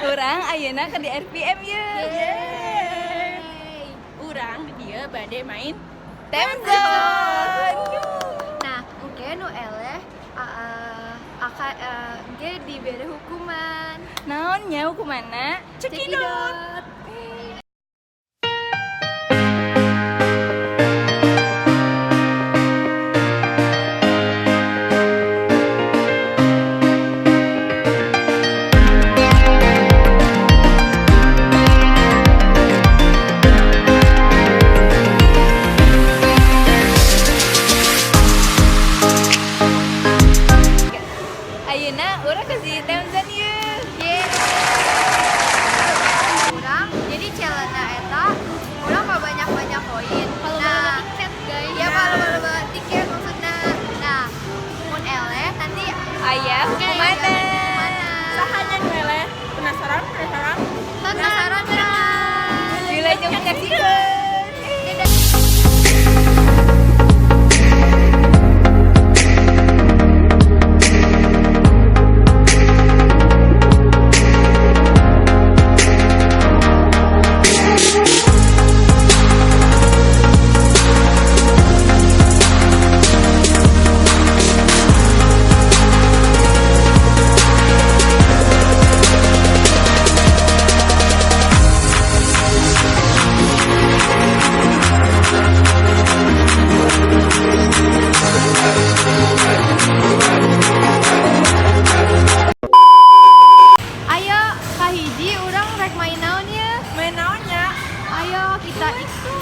Urang ayeuna ke di RPM ye. Urang di dieu bade main Temzon. Nah, oke nu eleh ge dibere hukuman. Naonnya hukumanna? Cekidot. Ayeuna urang ke si Temzon ye. Urang jadi challenge eta urang mah banyak poin. Nah, guys. Ya kalau tiket maksudna. Nah, mun eleh nanti Aya hukumanna. sahanya nu eleh penasaran Penasaran kan? Bila jeung menyaksikan. Ayo, kahiji urang rek main naon ya? main naonnya Ayo kita itu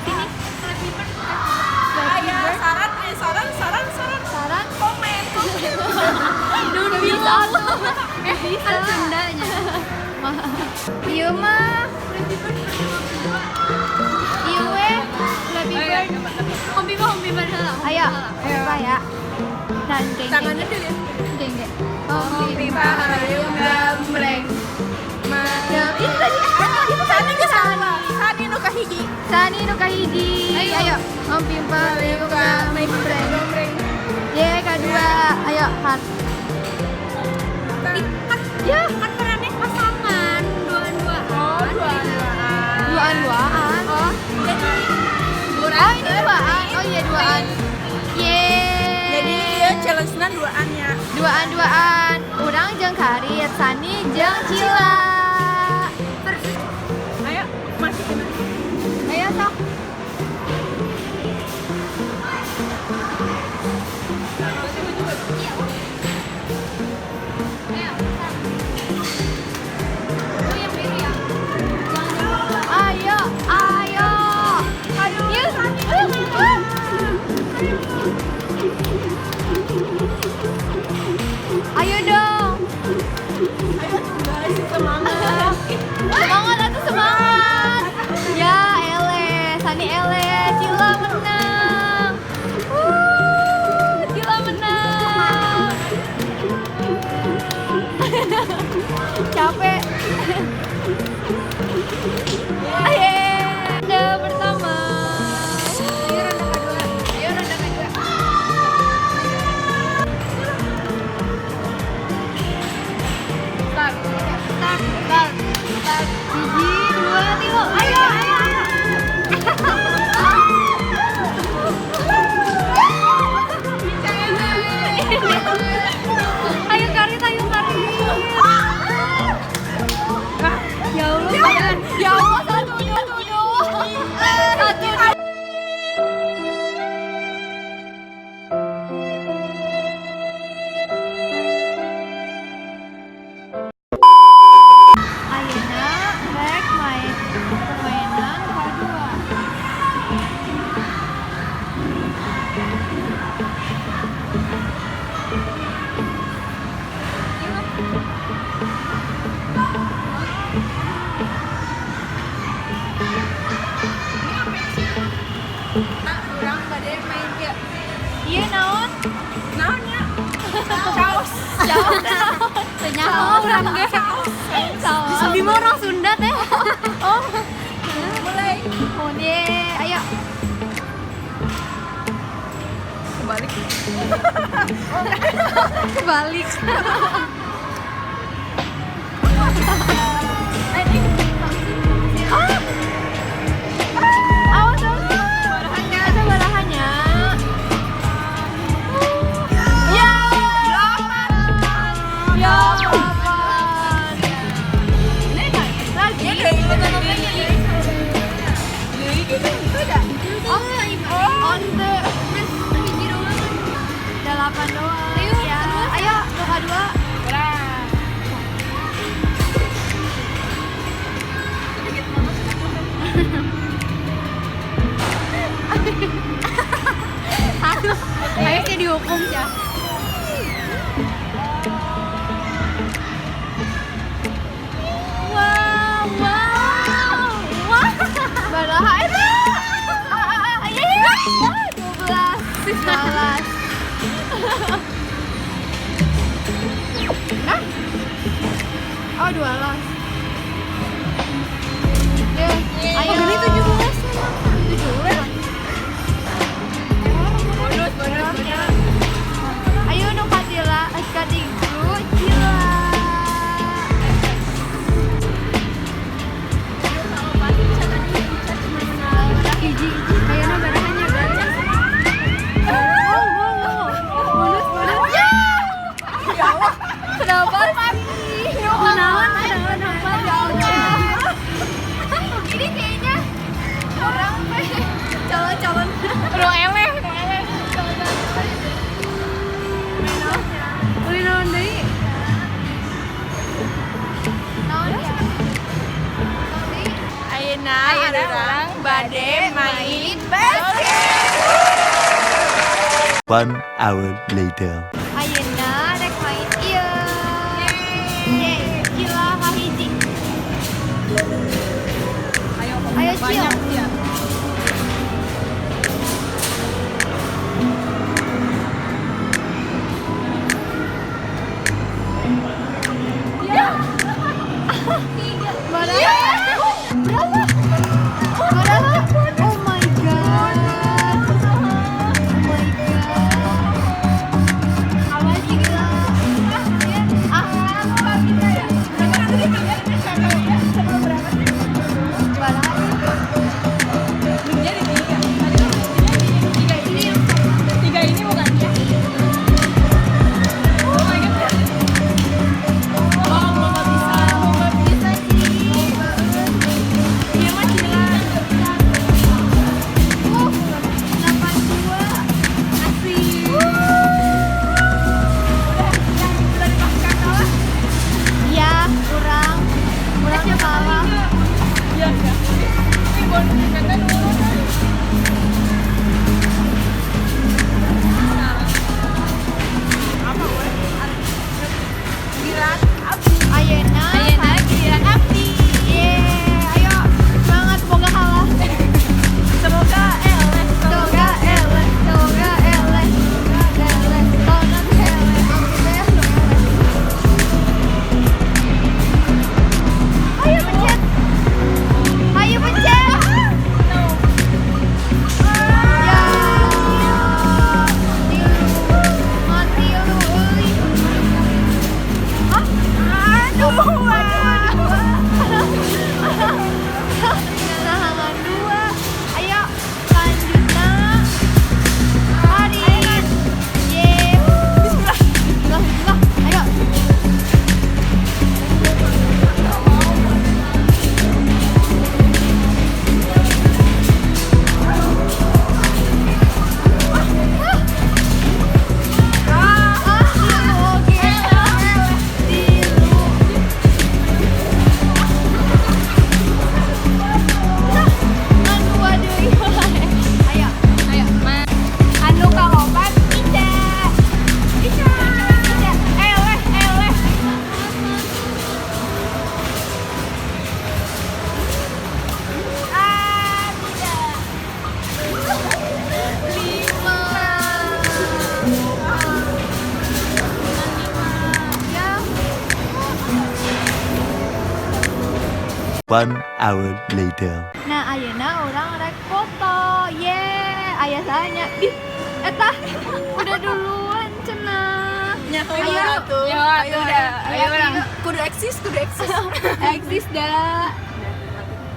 sini. aya saran Saran komen Duh bisa tuh. Bisa Sundanya. Ieu mah Ieu we Flappy Bird. Hombi Bird heula. Ayo, coba ya. Dan geng. tangannya dulu Geng. Hombi Bahayung gambreng Ya, itu tadi. Itu tadi ke sana. Sani nu kahiji Sani nu kahiji. Ayo. Hombi Bahayung gambreng. Ye, kedua. Ayo, kan. Ya, kan perannya pasangan, duaan-duaan. Duaan-duaan. Oh, jadi oh ini duaan. Oh iya duaan. Yeay. jadi ya challenge-nya duaannya Duaan-duaan. Urang jeung Karit, Sani jeung Cila. ayo masukin Ayo sok. Ayo. Aduh. Ayo dong. ayo guys semangat Semangat atuh semangat. Ya ele, Sani ele, Cila menang. Cila menang. Capek. Ayo, ronde pertama. Ayo ronde kedua. Start. Biji, dua, tiga. Ayo. Ayo Karit. Ya Allah. Ya Allah, satu doang. Satu doang. Ayeuna rek main permainan kedua. urang bade main dia Iya naon? naonnya caos Senyaho urang ge. Saos. Bima orang Sunda teh. Oh. Mulai. Oh deh, ayo. Kebalik. Kebalik. Awas awas. Barahannya ada barahannya. Ya. Ya. Lagi. On the delapan doang. Ya. Ayo, luka dua. Ayo sih dihukum ya. Wow, wow, wow. Baraha itu. Ayo, 12, 11. Oh, 12. Deh, ayo. Oh, gini 17. 17. Ayo no Katila, Katigu, Cila. Hiji, ayo no barahannya guys. Bonus. Ya. Ya Allah. Kenapa sih? Kenapa? Ini kayaknya orang calon-calon. Udah eleh. Beli naon deui? Naon ya? Ayeuna urang bade main basket. 1 hour later. Ayeuna rek main ieu. Yeay, gila kahiji. Ayo Banyak Cil. ya. Berapa? Oh my god. Apa sih gila? Tiga ini bukan dia. Oh my god. Oh, nggak bisa sih. 1 hour later. Nah, ayeuna orang rek foto. Ye, aya salahnya. Ih, eta udah duluan cenah. Ayo, Ayo udah. Ayo orang. Kudu eksis. eksis dah.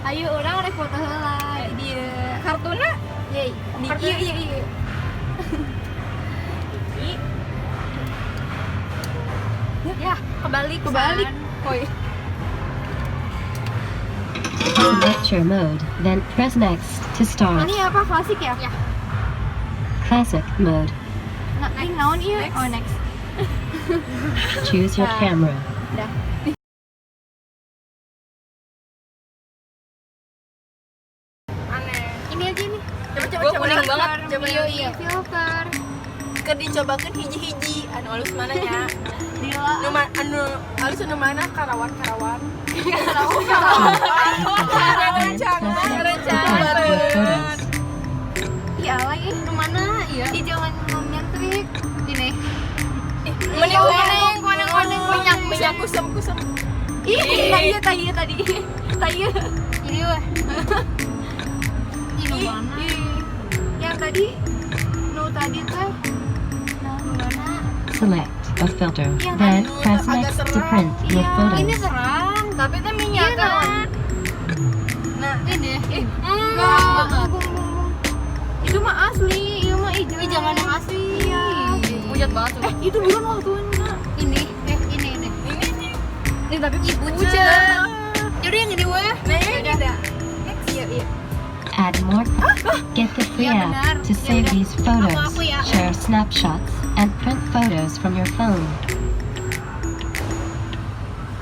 Ayo orang rek foto heula di dieu. Kartuna? Ye, di ieu. Ya, kebalik. Oi. Select your mode, then press next to start. Ini apa klasik ya? Ya. Classic mode. Nah, ini naon ieu? Oh, next. Choose your camera. Dah. Aneh. Ini aja nih. Coba kuning banget. Coba Iya, filter. Keur dicobakeun hiji-hiji anu alus mana nya. Dila. Anu alus anu mana Karawang. Prepare your photos. Iya lagi. Lu mana? Iya. Ih, jangan nyentrik. Ini. Mending Minyak. kusem. Ih, tadi. Tadi. Ini weh. Ini mana? Yang tadi. Nu tadi teh. Nah, mana? Select a filter, then press next to print your Ini photos. terang, tapi teh minyak kan. Nah, Ini. Enggak. Itu mah asli, itu mah hijau. Jangan yang asli. Iya. Pujat banget tuh. Itu bukan waktunya. Ini. Ini tapi hujan. Jadi yang ini weh. Nah, ini ada. Iya. Add more. Get the free Ya, app benar. to save Ya udah. these photos, Aku ya. share snapshots, and print photos from your phone.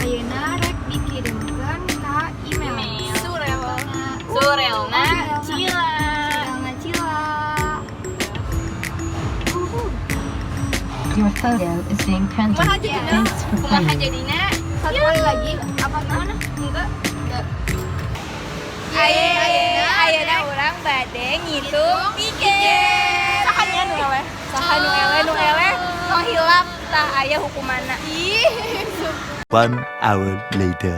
Ayeuna rek dikirimkeun ka email. Surelna Cila. Your photo is being printed. Thanks for kumaha playing. jadinya? Satu kali lagi. Apa mana? Enggak. Ayeuna urang bade ngitung tiket. Saha nu eleh tong hilap tah aya hukumanna. 1 hour later.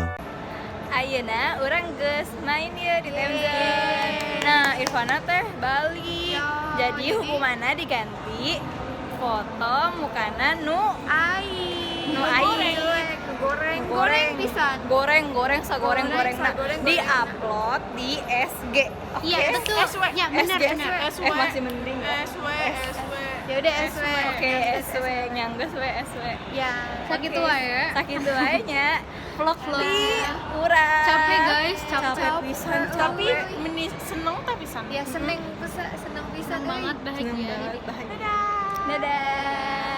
Ayeuna urang geus main ieu di Temzon. Nah, Irfana teh balik. Jadi hukumanna diganti foto mukana nu Goreng pisan. goreng sagoreng-gorengna di-upload di SG. Oke. Iya, betul. Ya, benar. Masih mending. SW. Ya udah SW. Oke, SW nyanggeus we SW. Ya, Sakitu wae. Sakitu wae nya. Vlog di urang. Capek guys, capek pisan. Tapi seneng tapi Ya seneng pisan Dadah.